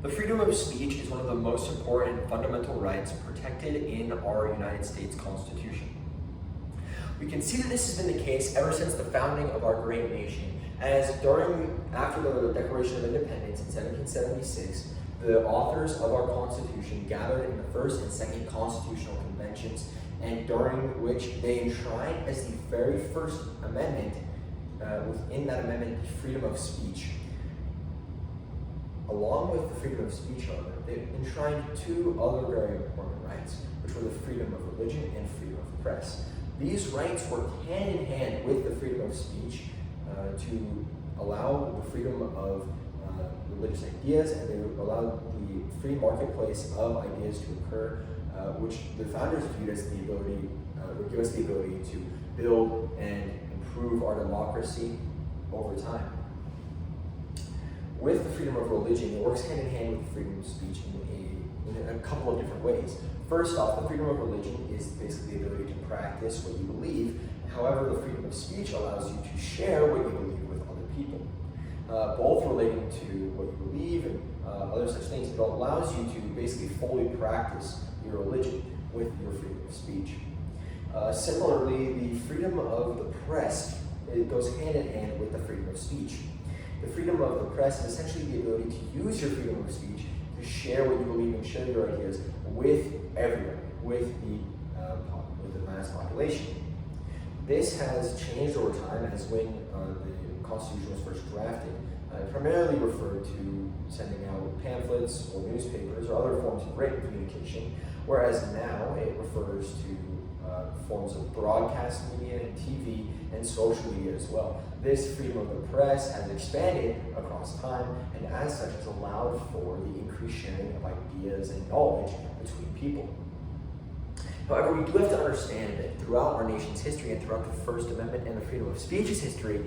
The freedom of speech is one of the most important fundamental rights protected in our United States Constitution. We can see that this has been the case ever since the founding of our great nation, as after the Declaration of Independence in 1776, the authors of our Constitution gathered in the first and second constitutional conventions, and during which they enshrined as the very first amendment, within that amendment, the freedom of speech. Along with the freedom of speech, however, they enshrined two other very important rights, which were the freedom of religion and freedom of the press. These rights work hand in hand with the freedom of speech to allow the freedom of religious ideas, and they allow the free marketplace of ideas to occur, which the founders viewed as the ability, would give us the ability to build and improve our democracy over time. With the freedom of religion, it works hand in hand with the freedom of speech in a couple of different ways. First off, the freedom of religion is basically the ability to practice what you believe. However, the freedom of speech allows you to share what you believe with other people. Both relating to what you believe and other such things, it allows you to basically fully practice your religion with your freedom of speech. Similarly, the freedom of the press, it goes hand in hand with the freedom of speech. The freedom of the press is essentially the ability to use your freedom of speech to share what you believe and share your ideas with everyone, with the mass population. This has changed over time, as when the Constitution was first drafted, primarily referred to sending out pamphlets or newspapers or other forms of written communication, whereas now it refers to forms of broadcast media, TV, and social media as well. This freedom of the press has expanded across time, and as such has allowed for the increased sharing of ideas and knowledge between people. However, we do have to understand that throughout our nation's history and throughout the First Amendment and the freedom of speech's history,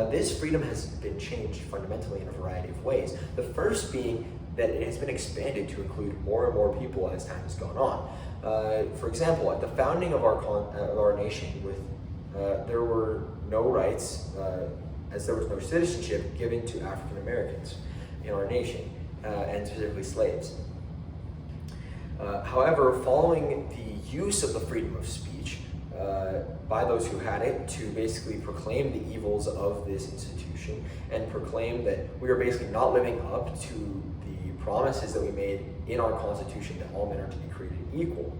this freedom has been changed fundamentally in a variety of ways. The first being that it has been expanded to include more and more people as time has gone on. For example, at the founding of our nation, there were no rights, as there was no citizenship given to African Americans in our nation, and specifically slaves. However, following the use of the freedom of speech by those who had it to basically proclaim the evils of this institution and proclaim that we are basically not living up to the promises that we made in our Constitution that all men are to be created equal,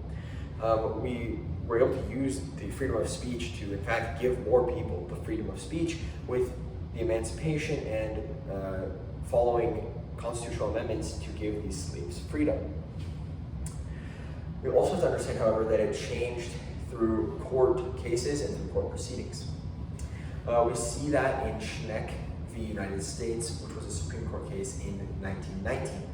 we were able to use the freedom of speech to, in fact, give more people the freedom of speech with the emancipation and following constitutional amendments to give these slaves freedom. We also have to understand, however, that it changed through court cases and through court proceedings. We see that in Schneck v. United States, which was a Supreme Court case in 1919.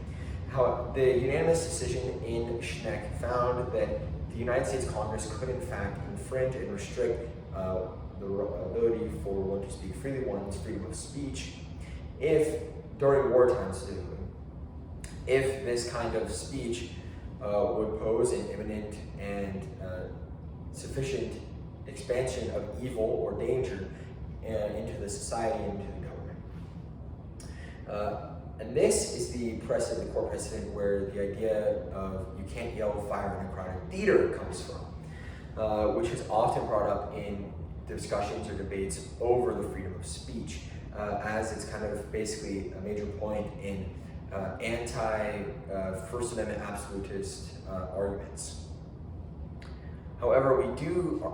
How the unanimous decision in Schneck found that the United States Congress could, in fact, infringe and restrict the ability for one to speak freely, one's freedom of speech, if, during wartime specifically, if this kind of speech would pose an imminent and sufficient expansion of evil or danger into the society and into the government. And this is the precedent, the court precedent, where the idea of you can't yell fire in a crowded theater comes from, which is often brought up in discussions or debates over the freedom of speech, as it's kind of basically a major point in anti-First Amendment absolutist arguments. However,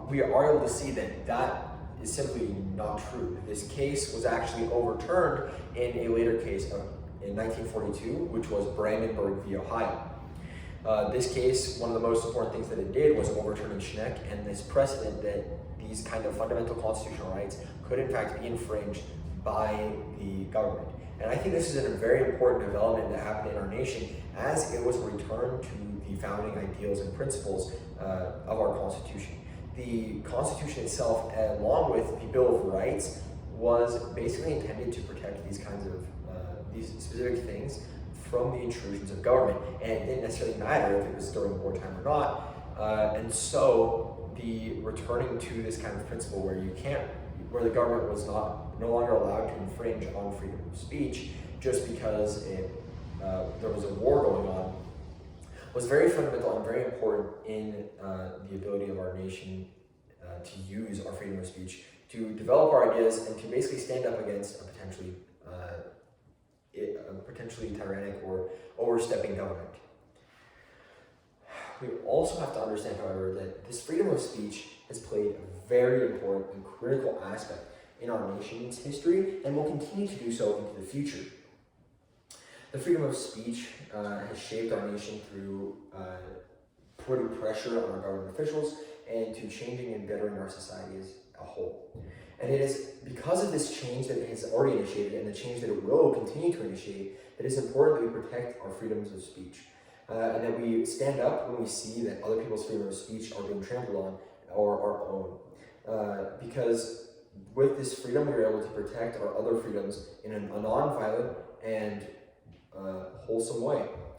we are able to see that that is simply not true. This case was actually overturned in a later case in 1942, which was Brandenburg v. Ohio. This case, one of the most important things that it did was overturning Schneck and this precedent that these kind of fundamental constitutional rights could in fact be infringed by the government. And I think this is a very important development that happened in our nation, as it was a return to the founding ideals and principles of our Constitution. The Constitution itself, along with the Bill of Rights, was basically intended to protect these kinds of these specific things from the intrusions of government, and it didn't necessarily matter if it was during wartime or not. And so the returning to this kind of principle where where the government was no longer allowed to infringe on freedom of speech just because it there was a war going on, was very fundamental and very important in the ability of our nation to use our freedom of speech to develop our ideas and to basically stand up against a potentially tyrannic or overstepping government. We also have to understand, however, that this freedom of speech has played a very important and critical aspect in our nation's history and will continue to do so into the future. The freedom of speech has shaped our nation through putting pressure on our government officials and to changing and bettering our society as a whole. And it is because of this change that it has already initiated and the change that it will continue to initiate that it's important that we protect our freedoms of speech. And that we stand up when we see that other people's freedom of speech are being trampled on or our own. Because with this freedom, we're able to protect our other freedoms in a non-violent and wholesome way.